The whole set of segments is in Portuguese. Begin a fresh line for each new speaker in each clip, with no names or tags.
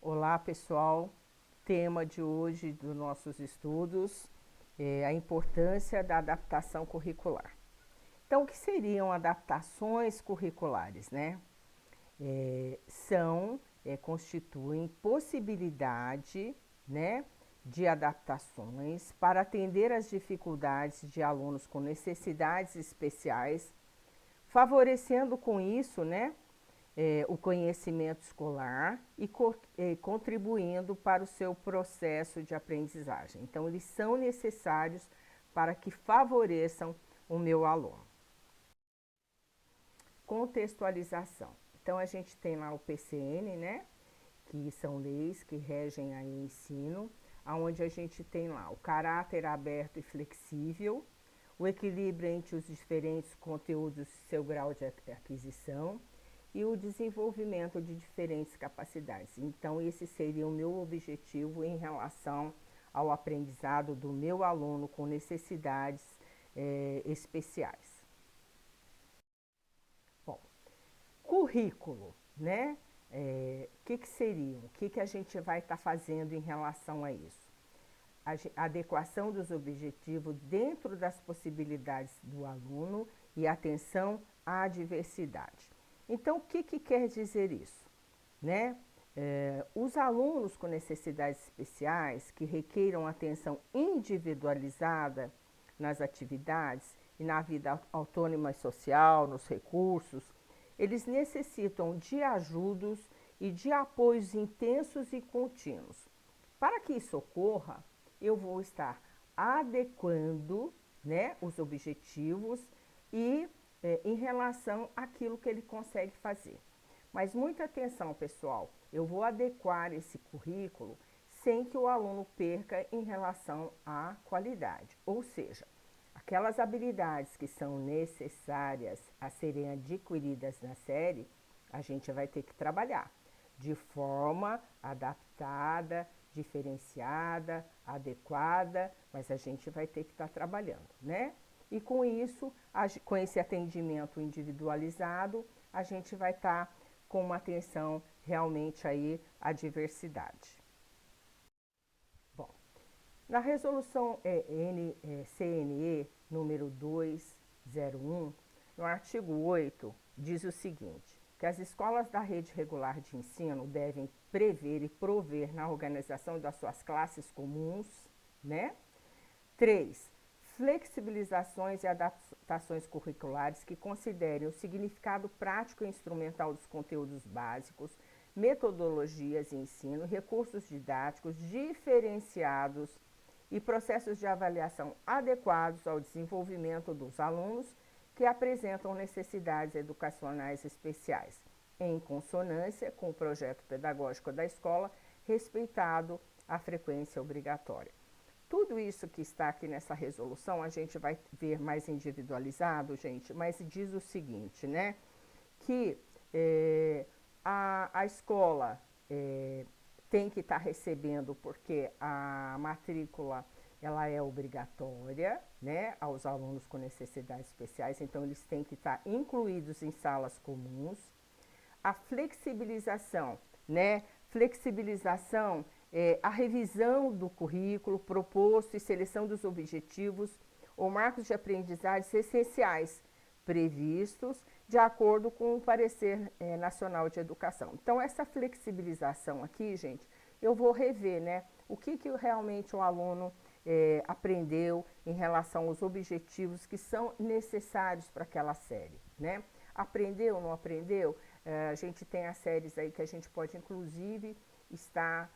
Olá, pessoal. Tema de hoje dos nossos estudos é a importância da adaptação curricular. Então, o que seriam adaptações curriculares, né? Constituem possibilidade, né, de adaptações para atender às dificuldades de alunos com necessidades especiais, favorecendo com isso, né, o conhecimento escolar e contribuindo para o seu processo de aprendizagem. Então, eles são necessários para que favoreçam o meu aluno. Contextualização. Então, a gente tem lá o PCN, né? Que são leis que regem aí o ensino, onde a gente tem lá o caráter aberto e flexível, o equilíbrio entre os diferentes conteúdos e seu grau de aquisição, e o desenvolvimento de diferentes capacidades. Então, esse seria o meu objetivo em relação ao aprendizado do meu aluno com necessidades especiais. Bom, currículo, né? Que seria? O que a gente vai estar fazendo em relação a isso? A adequação dos objetivos dentro das possibilidades do aluno e atenção à diversidade. Então, o que quer dizer isso? Né? Os alunos com necessidades especiais que requeiram atenção individualizada nas atividades e na vida autônoma e social, nos recursos, eles necessitam de ajudas e de apoios intensos e contínuos. Para que isso ocorra, eu vou estar adequando, né, os objetivos e em relação àquilo que ele consegue fazer. Mas muita atenção, pessoal, eu vou adequar esse currículo sem que o aluno perca em relação à qualidade. Ou seja, aquelas habilidades que são necessárias a serem adquiridas na série, a gente vai ter que trabalhar de forma adaptada, diferenciada, adequada, mas a gente vai ter que estar trabalhando, né? E com isso, com esse atendimento individualizado, a gente vai estar com uma atenção realmente aí à diversidade. Bom, na resolução CNE número 201, no artigo 8, diz o seguinte, que as escolas da rede regular de ensino devem prever e prover na organização das suas classes comuns, né? 3. Flexibilizações e adaptações curriculares que considerem o significado prático e instrumental dos conteúdos básicos, metodologias de ensino, recursos didáticos diferenciados e processos de avaliação adequados ao desenvolvimento dos alunos que apresentam necessidades educacionais especiais, em consonância com o projeto pedagógico da escola, respeitado a frequência obrigatória. Tudo isso que está aqui nessa resolução, a gente vai ver mais individualizado, gente, mas diz o seguinte, né? Que a escola tem que estar recebendo, porque a matrícula ela é obrigatória, né, aos alunos com necessidades especiais, então eles têm que estar incluídos em salas comuns. A flexibilização, né? Flexibilização a revisão do currículo proposto e seleção dos objetivos ou marcos de aprendizagem essenciais previstos de acordo com o parecer nacional de educação. Então, essa flexibilização aqui, gente, eu vou rever, né? O que realmente o aluno aprendeu em relação aos objetivos que são necessários para aquela série, né? Aprendeu ou não aprendeu? A gente tem as séries aí que a gente pode, inclusive, estar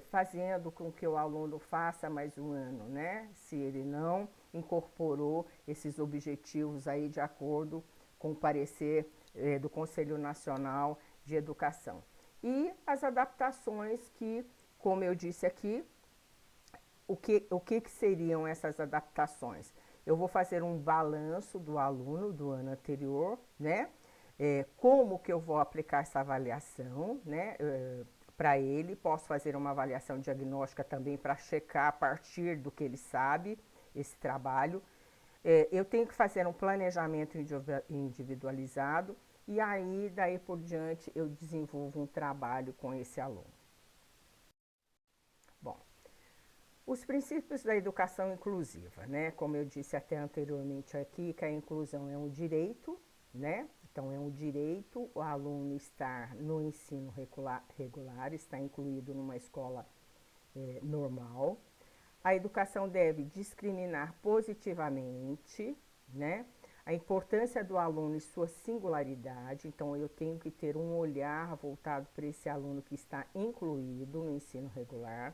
fazendo com que o aluno faça mais um ano, né? Se ele não incorporou esses objetivos aí de acordo com o parecer do Conselho Nacional de Educação. E as adaptações que, como eu disse aqui, o que seriam essas adaptações? Eu vou fazer um balanço do aluno do ano anterior, né? Como que eu vou aplicar essa avaliação, né? Para ele, posso fazer uma avaliação diagnóstica também para checar a partir do que ele sabe, esse trabalho. Eu tenho que fazer um planejamento individualizado e aí, daí por diante, eu desenvolvo um trabalho com esse aluno. Bom, os princípios da educação inclusiva, né? Como eu disse até anteriormente aqui, que a inclusão é um direito, né? Então, é um direito o aluno estar no ensino regular, estar incluído numa escola normal. A educação deve discriminar positivamente, né? A importância do aluno e sua singularidade. Então, eu tenho que ter um olhar voltado para esse aluno que está incluído no ensino regular.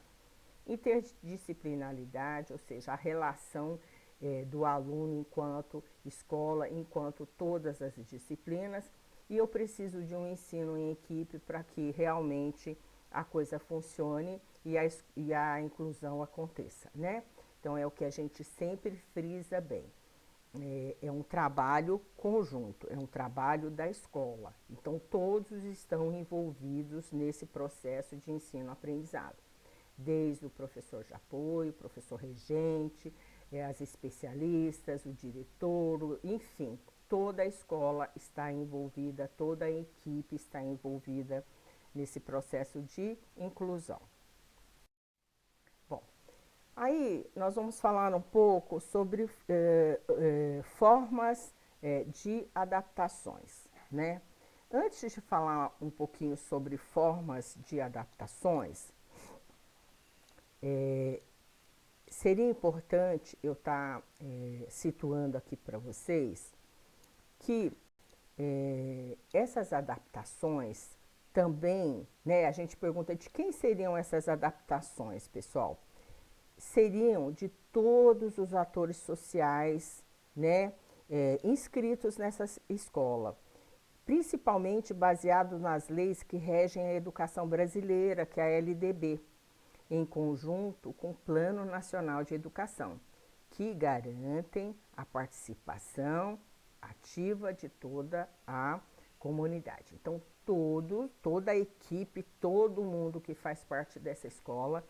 Interdisciplinaridade, ou seja, a relação do aluno enquanto escola, enquanto todas as disciplinas, e eu preciso de um ensino em equipe para que realmente a coisa funcione e a inclusão aconteça, né? Então, é o que a gente sempre frisa bem. É um trabalho conjunto, é um trabalho da escola. Então, todos estão envolvidos nesse processo de ensino-aprendizado, desde o professor de apoio, o professor regente, as especialistas, o diretor, enfim, toda a escola está envolvida, toda a equipe está envolvida nesse processo de inclusão. Bom, aí nós vamos falar um pouco sobre formas de adaptações, né? Antes de falar um pouquinho sobre formas de adaptações, seria importante eu estar situando aqui para vocês que essas adaptações também, né, a gente pergunta de quem seriam essas adaptações, pessoal? Seriam de todos os atores sociais, né, inscritos nessa escola, principalmente baseados nas leis que regem a educação brasileira, que é a LDB, em conjunto com o Plano Nacional de Educação, que garantem a participação ativa de toda a comunidade. Então, toda a equipe, todo mundo que faz parte dessa escola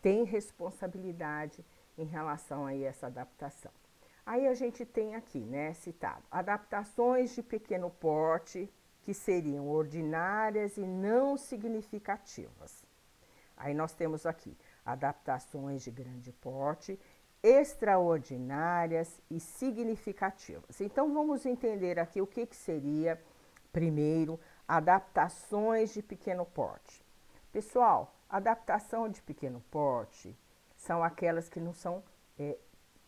tem responsabilidade em relação a essa adaptação. Aí a gente tem aqui, né, citado, adaptações de pequeno porte que seriam ordinárias e não significativas. Aí nós temos aqui adaptações de grande porte, extraordinárias e significativas. Então vamos entender aqui o que seria, primeiro, adaptações de pequeno porte. Pessoal, adaptação de pequeno porte são aquelas que não são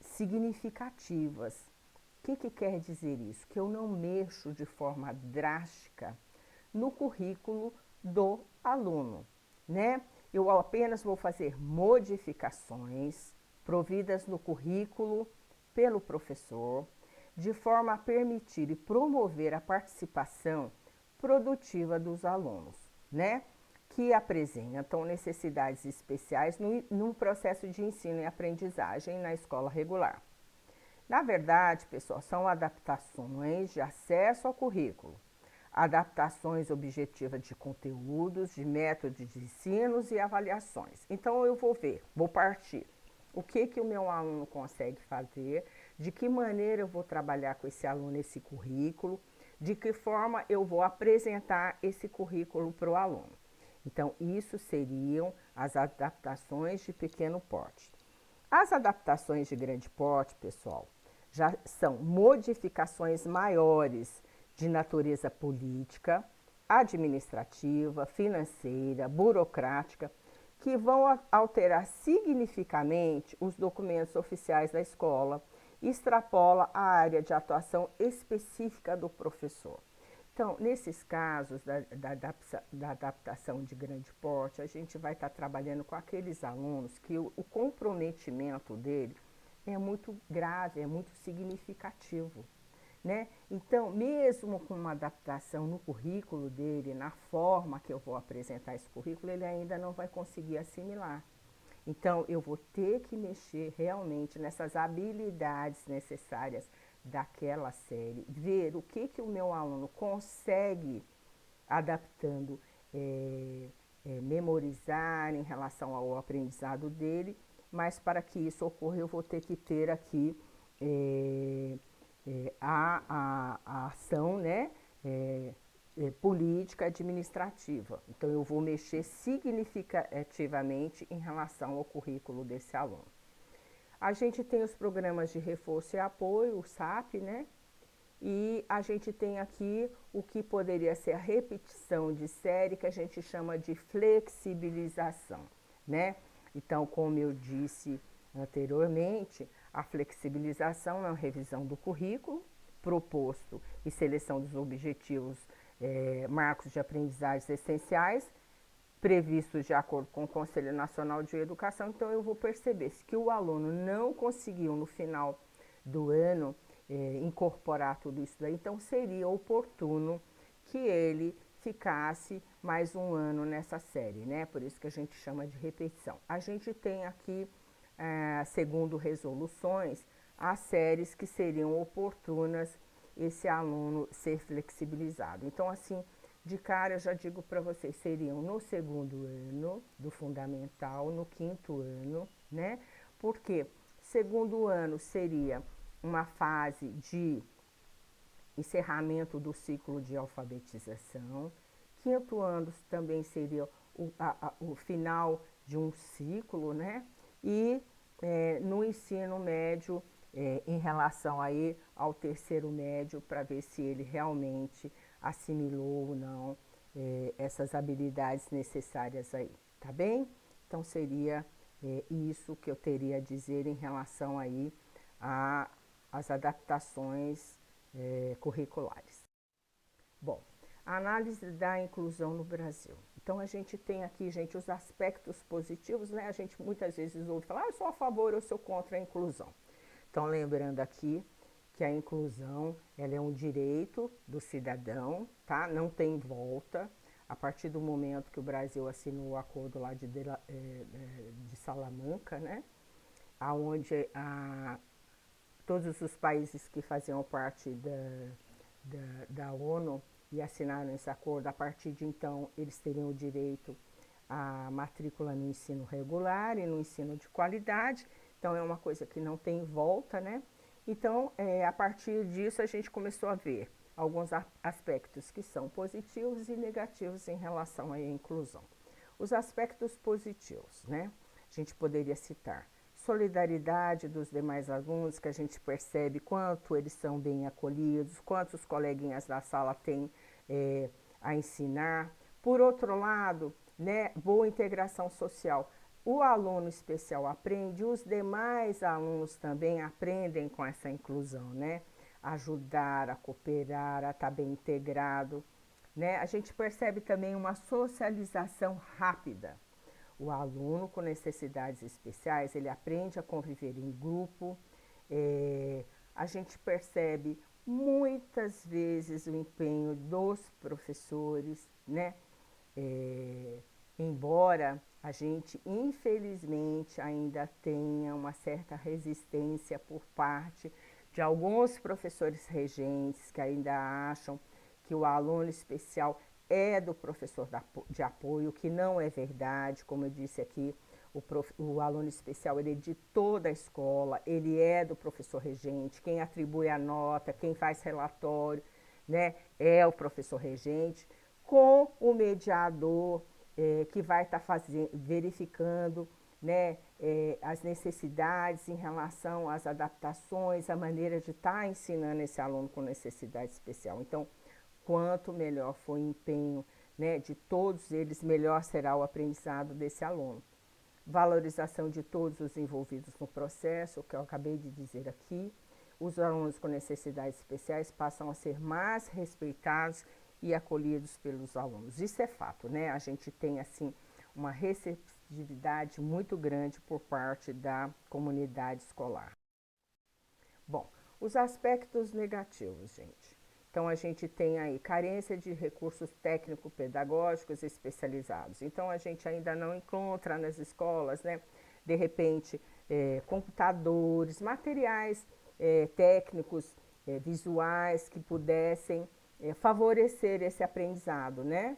significativas. O que quer dizer isso? Que eu não mexo de forma drástica no currículo do aluno, né? Eu apenas vou fazer modificações providas no currículo pelo professor, de forma a permitir e promover a participação produtiva dos alunos, né? Que apresentam necessidades especiais no processo de ensino e aprendizagem na escola regular. Na verdade, pessoal, são adaptações de acesso ao currículo, adaptações objetivas de conteúdos, de métodos de ensinos e avaliações. Então, eu vou partir. O que o meu aluno consegue fazer, de que maneira eu vou trabalhar com esse aluno esse currículo, de que forma eu vou apresentar esse currículo para o aluno. Então, isso seriam as adaptações de pequeno porte. As adaptações de grande porte, pessoal, já são modificações maiores de natureza política, administrativa, financeira, burocrática, que vão alterar significativamente os documentos oficiais da escola e extrapola a área de atuação específica do professor. Então, nesses casos da adaptação de grande porte, a gente vai estar trabalhando com aqueles alunos que o comprometimento dele é muito grave, é muito significativo, né? Então, mesmo com uma adaptação no currículo dele, na forma que eu vou apresentar esse currículo, ele ainda não vai conseguir assimilar. Então, eu vou ter que mexer realmente nessas habilidades necessárias daquela série, ver o que o meu aluno consegue adaptando, memorizar em relação ao aprendizado dele, mas para que isso ocorra eu vou ter que ter aqui a ação, né, política administrativa. Então, eu vou mexer significativamente em relação ao currículo desse aluno. A gente tem os programas de reforço e apoio, o SAP, né? E a gente tem aqui o que poderia ser a repetição de série, que a gente chama de flexibilização, né? Então, como eu disse anteriormente, a flexibilização é uma revisão do currículo proposto e seleção dos objetivos, marcos de aprendizagem essenciais, previstos de acordo com o Conselho Nacional de Educação. Então, eu vou perceber se que o aluno não conseguiu, no final do ano, incorporar tudo isso daí, então seria oportuno que ele ficasse mais um ano nessa série, né? Por isso que a gente chama de repetição. A gente tem aqui, segundo resoluções, as séries que seriam oportunas esse aluno ser flexibilizado. Então, assim, de cara, eu já digo para vocês, seriam no segundo ano do fundamental, no quinto ano, né? Porque segundo ano seria uma fase de encerramento do ciclo de alfabetização. Quinto ano também seria o final de um ciclo, né? E no ensino médio, em relação aí ao terceiro médio, para ver se ele realmente assimilou ou não essas habilidades necessárias aí, tá bem? Então seria isso que eu teria a dizer em relação aí às adaptações curriculares. Bom, a análise da inclusão no Brasil. Então a gente tem aqui, gente, os aspectos positivos, né? A gente muitas vezes ouve falar, eu sou a favor ou sou contra a inclusão. Então, lembrando aqui que a inclusão, ela é um direito do cidadão, tá? Não tem volta. A partir do momento que o Brasil assinou o acordo lá de Salamanca, né? Onde todos os países que faziam parte da ONU e assinaram esse acordo, a partir de então, eles teriam o direito à matrícula no ensino regular e no ensino de qualidade. Então, é uma coisa que não tem volta, né? Então, a partir disso, a gente começou a ver alguns aspectos que são positivos e negativos em relação à inclusão. Os aspectos positivos, né? A gente poderia citar solidariedade dos demais alunos, que a gente percebe quanto eles são bem acolhidos, quantos coleguinhas da sala têm a ensinar. Por outro lado, né, boa integração social. O aluno especial aprende, os demais alunos também aprendem com essa inclusão, né? Ajudar, a cooperar, a estar bem integrado, né? A gente percebe também uma socialização rápida. O aluno com necessidades especiais, ele aprende a conviver em grupo. A gente percebe muitas vezes o empenho dos professores, né? Embora a gente, infelizmente, ainda tenha uma certa resistência por parte de alguns professores regentes que ainda acham que o aluno especial é do professor de apoio, que não é verdade. Como eu disse aqui, o aluno especial ele é de toda a escola, ele é do professor regente, quem atribui a nota, quem faz relatório, né, é o professor regente, com o mediador que vai estar verificando, né, as necessidades em relação às adaptações, a maneira de estar ensinando esse aluno com necessidade especial. Então, quanto melhor for o empenho, né, de todos eles, melhor será o aprendizado desse aluno. Valorização de todos os envolvidos no processo, o que eu acabei de dizer aqui. Os alunos com necessidades especiais passam a ser mais respeitados e acolhidos pelos alunos. Isso é fato, né? A gente tem, assim, uma receptividade muito grande por parte da comunidade escolar. Bom, os aspectos negativos, gente. Então, a gente tem aí carência de recursos técnico-pedagógicos especializados. Então, a gente ainda não encontra nas escolas, né, de repente, computadores, materiais técnicos, visuais que pudessem favorecer esse aprendizado, né?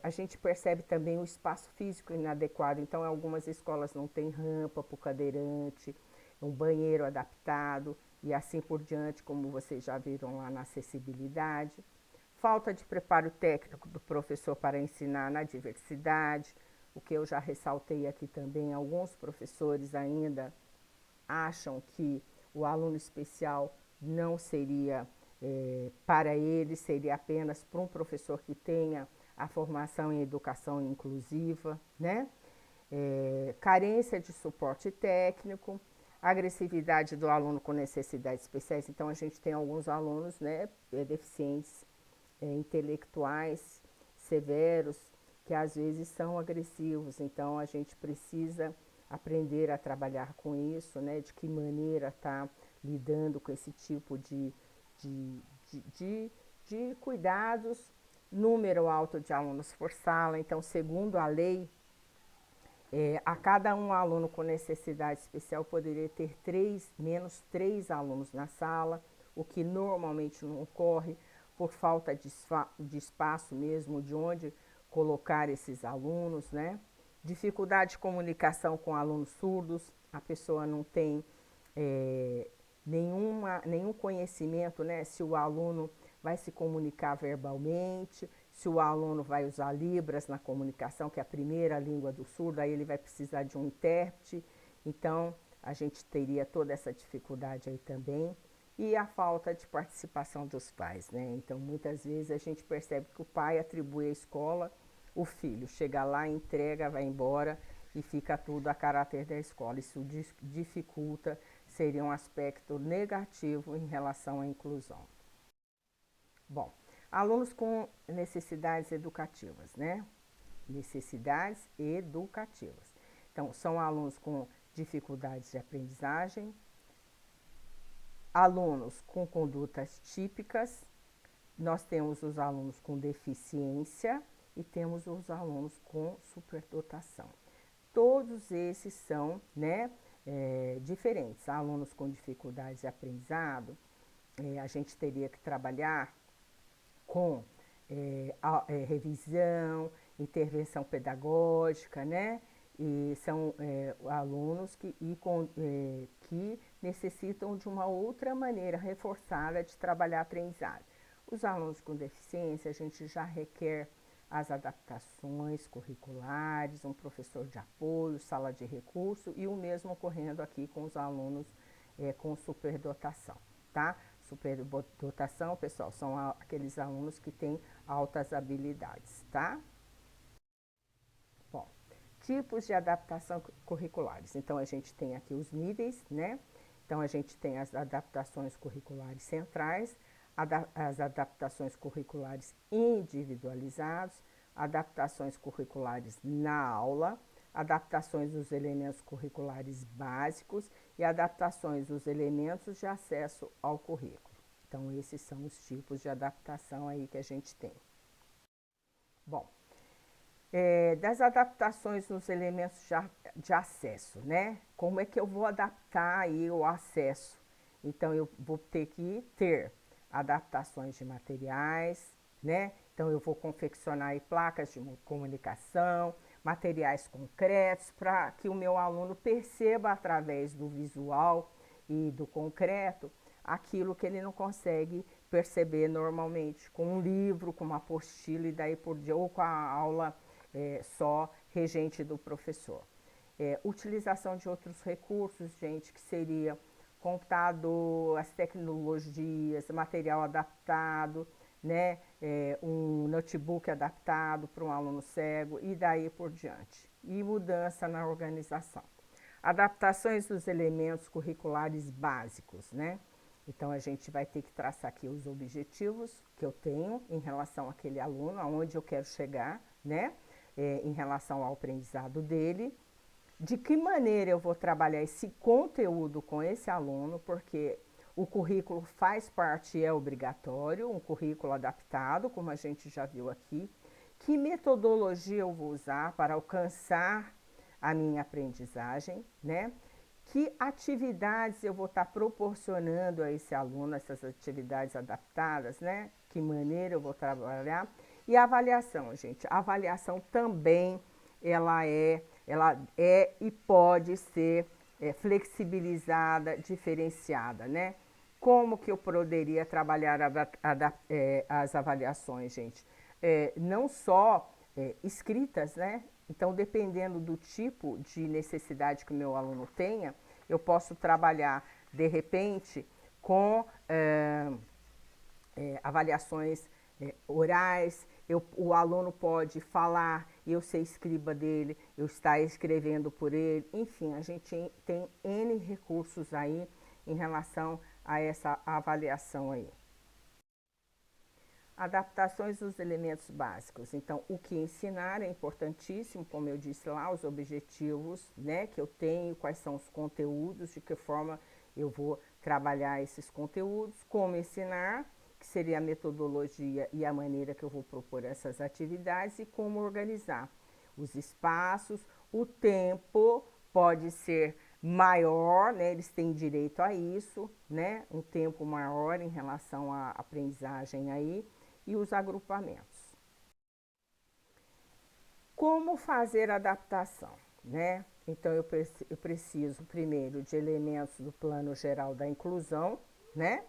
A gente percebe também o espaço físico inadequado. Então, algumas escolas não têm rampa para o cadeirante, um banheiro adaptado e assim por diante, como vocês já viram lá na acessibilidade. falta de preparo técnico do professor para ensinar na diversidade, o que eu já ressaltei aqui também, alguns professores ainda acham que o aluno especial não seria para ele, seria apenas para um professor que tenha a formação em educação inclusiva, né? Carência de suporte técnico, agressividade do aluno com necessidades especiais. Então, a gente tem alguns alunos, né, deficientes intelectuais severos, que às vezes são agressivos. Então, a gente precisa aprender a trabalhar com isso, né, de que maneira tá lidando com esse tipo de, de, de cuidados. Número alto de alunos por sala. Então, segundo a lei, a cada um aluno com necessidade especial poderia ter menos três alunos na sala, o que normalmente não ocorre por falta de espaço mesmo, de onde colocar esses alunos, né? Dificuldade de comunicação com alunos surdos, a pessoa não tem nenhum conhecimento, né? Se o aluno vai se comunicar verbalmente, se o aluno vai usar Libras na comunicação, que é a primeira língua do surdo, aí ele vai precisar de um intérprete. Então, a gente teria toda essa dificuldade aí também. E a falta de participação dos pais, né? Então, muitas vezes a gente percebe que o pai atribui à escola o filho. Chega lá, entrega, vai embora e fica tudo a caráter da escola. Isso dificulta, seria um aspecto negativo em relação à inclusão. Bom, alunos com necessidades educativas, né? Necessidades educativas. Então, são alunos com dificuldades de aprendizagem, alunos com condutas típicas, nós temos os alunos com deficiência e temos os alunos com superdotação. Todos esses são, né, diferentes. Alunos com dificuldades de aprendizado, a gente teria que trabalhar com revisão, intervenção pedagógica, né? E são alunos que necessitam de uma outra maneira reforçada de trabalhar a aprendizagem. Os alunos com deficiência, a gente já requer as adaptações curriculares, um professor de apoio, sala de recurso e o mesmo ocorrendo aqui com os alunos com superdotação, tá? Superdotação, pessoal, são aqueles alunos que têm altas habilidades, tá? Bom, tipos de adaptação curriculares. Então, a gente tem aqui os níveis, né? Então, a gente tem as adaptações curriculares centrais, as adaptações curriculares individualizadas, adaptações curriculares na aula, adaptações dos elementos curriculares básicos e adaptações dos elementos de acesso ao currículo. Então, esses são os tipos de adaptação aí que a gente tem. Bom, das adaptações nos elementos de acesso, né? Como é que eu vou adaptar aí o acesso? Então, eu vou ter que ter adaptações de materiais, né? Então, eu vou confeccionar aí placas de comunicação, materiais concretos, para que o meu aluno perceba através do visual e do concreto aquilo que ele não consegue perceber normalmente com um livro, com uma apostila e daí por diante, ou com a aula só regente do professor. Utilização de outros recursos, gente, que seria computador, as tecnologias, material adaptado, né? Um notebook adaptado para um aluno cego e daí por diante. E mudança na organização. Adaptações dos elementos curriculares básicos, né? Então, a gente vai ter que traçar aqui os objetivos que eu tenho em relação àquele aluno, aonde eu quero chegar, né? Em relação ao aprendizado dele. De que maneira eu vou trabalhar esse conteúdo com esse aluno, porque o currículo faz parte, é obrigatório, um currículo adaptado, como a gente já viu aqui. Que metodologia eu vou usar para alcançar a minha aprendizagem, né? Que atividades eu vou estar proporcionando a esse aluno, essas atividades adaptadas, né? Que maneira eu vou trabalhar. E a avaliação, gente. A avaliação também, ela é e pode ser flexibilizada, diferenciada, né? Como que eu poderia trabalhar as avaliações, gente? Não só escritas, né? Então, dependendo do tipo de necessidade que o meu aluno tenha, eu posso trabalhar, de repente, com avaliações orais, o aluno pode falar, eu ser escriba dele, eu estar escrevendo por ele, enfim, a gente tem N recursos aí em relação a essa avaliação aí. Adaptações dos elementos básicos. Então, o que ensinar é importantíssimo, como eu disse lá, os objetivos, né, que eu tenho, quais são os conteúdos, de que forma eu vou trabalhar esses conteúdos, como ensinar, que seria a metodologia e a maneira que eu vou propor essas atividades e como organizar os espaços, o tempo pode ser maior, né? Eles têm direito a isso, né? Um tempo maior em relação à aprendizagem aí e os agrupamentos. Como fazer a adaptação, né? Então eu preciso primeiro de elementos do plano geral da inclusão, né?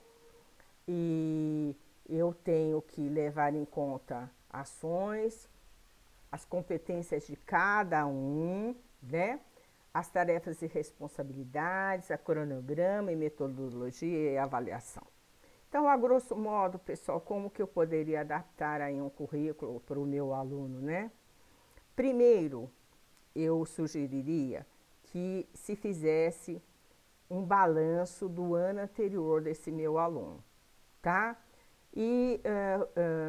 E eu tenho que levar em conta ações, as competências de cada um, né? As tarefas e responsabilidades, a cronograma e metodologia e avaliação. Então, a grosso modo, pessoal, como que eu poderia adaptar aí um currículo para o meu aluno, né? Primeiro, eu sugeriria que se fizesse um balanço do ano anterior desse meu aluno, tá? E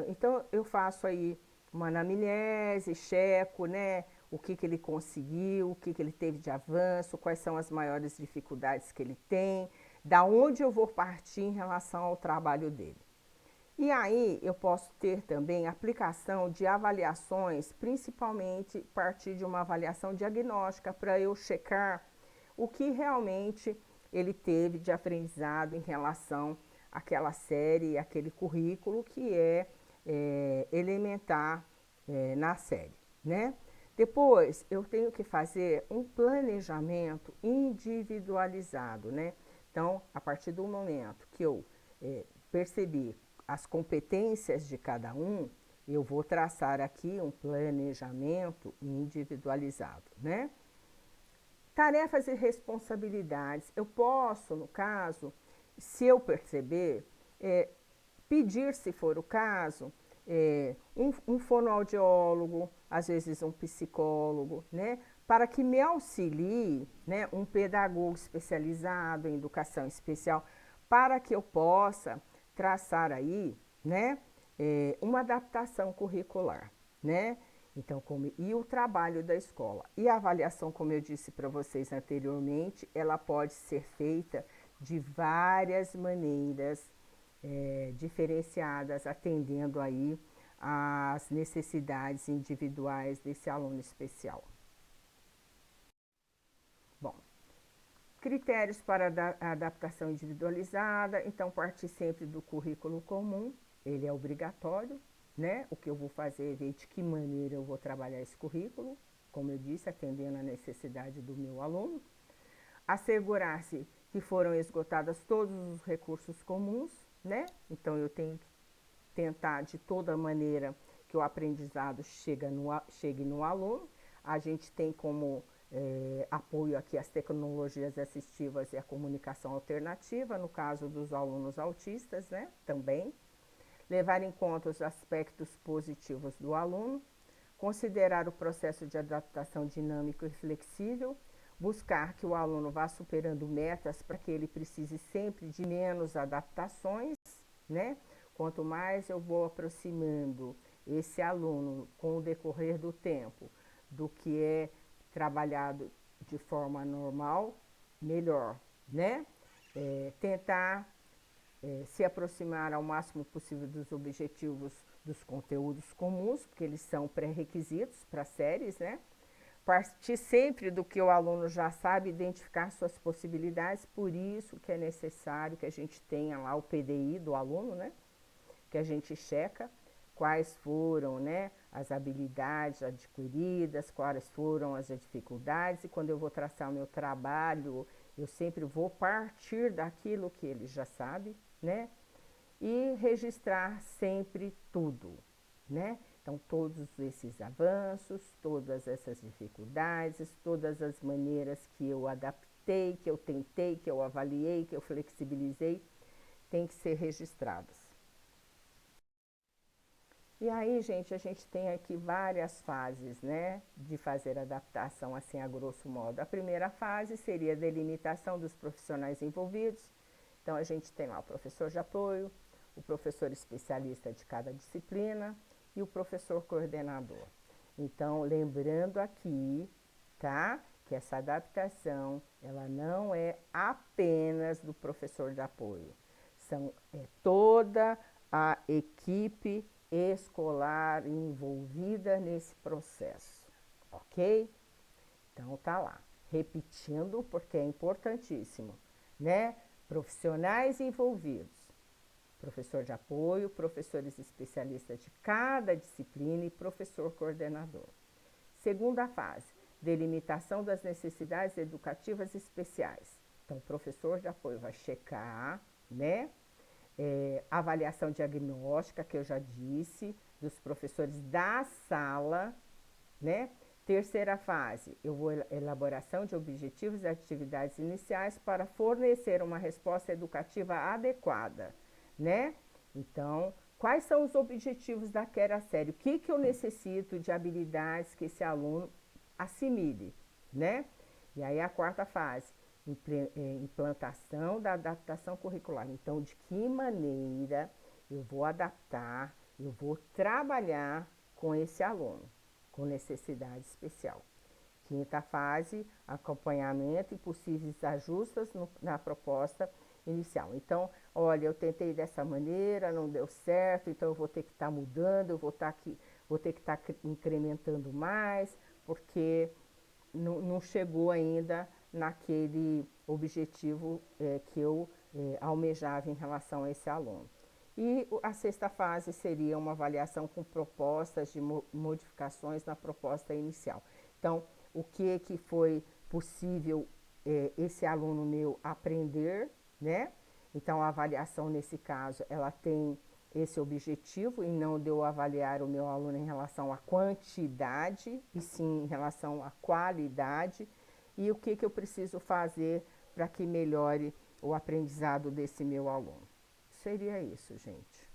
então eu faço aí uma anamnese, checo, né? O que ele conseguiu, o que ele teve de avanço, quais são as maiores dificuldades que ele tem, da onde eu vou partir em relação ao trabalho dele. E aí eu posso ter também aplicação de avaliações, principalmente a partir de uma avaliação diagnóstica, para eu checar o que realmente ele teve de aprendizado em relação àquela série, aquele currículo que é elementar na série, né? Depois, eu tenho que fazer um planejamento individualizado, né? Então, a partir do momento que eu percebi as competências de cada um, eu vou traçar aqui um planejamento individualizado, né? Tarefas e responsabilidades. Eu posso, no caso, se eu perceber, pedir, se for o caso, um fonoaudiólogo, às vezes um psicólogo, né? Para que me auxilie, né? Um pedagogo especializado em educação especial, para que eu possa traçar aí, né? Uma adaptação curricular, né? Então, e o trabalho da escola. E a avaliação, como eu disse para vocês anteriormente, ela pode ser feita de várias maneiras diferenciadas, atendendo aí às necessidades individuais desse aluno especial. Bom, critérios para a adaptação individualizada, então partir sempre do currículo comum, ele é obrigatório, né? O que eu vou fazer é ver de que maneira eu vou trabalhar esse currículo, como eu disse, atendendo a necessidade do meu aluno. Assegurar-se que foram esgotados todos os recursos comuns, né? Então eu tenho que tentar de toda maneira que o aprendizado chegue no aluno. A gente tem como apoio aqui as tecnologias assistivas e a comunicação alternativa, no caso dos alunos autistas, né? Também. Levar em conta os aspectos positivos do aluno, considerar o processo de adaptação dinâmico e flexível, buscar que o aluno vá superando metas para que ele precise sempre de menos adaptações, né? Quanto mais eu vou aproximando esse aluno com o decorrer do tempo do que é trabalhado de forma normal, melhor, né? Tentar se aproximar ao máximo possível dos objetivos dos conteúdos comuns, porque eles são pré-requisitos para séries, né? Partir sempre do que o aluno já sabe, identificar suas possibilidades, por isso que é necessário que a gente tenha lá o PDI do aluno, né? Que a gente checa quais foram, né, as habilidades adquiridas, quais foram as dificuldades, e quando eu vou traçar o meu trabalho Eu sempre vou partir daquilo que ele já sabe, né? E registrar sempre tudo, né? Então, todos esses avanços, todas essas dificuldades, todas as maneiras que eu adaptei, que eu tentei, que eu avaliei, que eu flexibilizei, tem que ser registradas. E aí, gente, a gente tem aqui várias fases, né, de fazer adaptação, assim, a grosso modo. A primeira fase seria a delimitação dos profissionais envolvidos. Então, a gente tem lá o professor de apoio, o professor especialista de cada disciplina e o professor coordenador. Então, lembrando aqui, tá, que essa adaptação, ela não é apenas do professor de apoio. É toda a equipe escolar envolvida nesse processo, ok? Então tá lá, repetindo porque é importantíssimo, né? Profissionais envolvidos, professor de apoio, professores especialistas de cada disciplina e professor coordenador. Segunda fase, delimitação das necessidades educativas especiais. Então, o professor de apoio vai checar, né? Avaliação diagnóstica, que eu já disse, dos professores da sala, né? Terceira fase, eu vou elaboração de objetivos e atividades iniciais para fornecer uma resposta educativa adequada, né? Então, quais são os objetivos daquela série? O que eu necessito de habilidades que esse aluno assimile, né? E aí a quarta fase, implantação da adaptação curricular. Então, de que maneira eu vou adaptar, eu vou trabalhar com esse aluno com necessidade especial. Quinta fase, acompanhamento e possíveis ajustes na proposta inicial. Então, olha, eu tentei dessa maneira, não deu certo, então eu vou ter que estar mudando, eu vou ter que estar incrementando mais, porque não chegou ainda naquele objetivo que eu almejava em relação a esse aluno. E a sexta fase seria uma avaliação com propostas de modificações na proposta inicial. Então, o que foi possível esse aluno meu aprender, né? Então, a avaliação nesse caso, ela tem esse objetivo e não de eu avaliar o meu aluno em relação à quantidade, e sim em relação à qualidade, e o que eu preciso fazer para que melhore o aprendizado desse meu aluno. Seria isso, gente.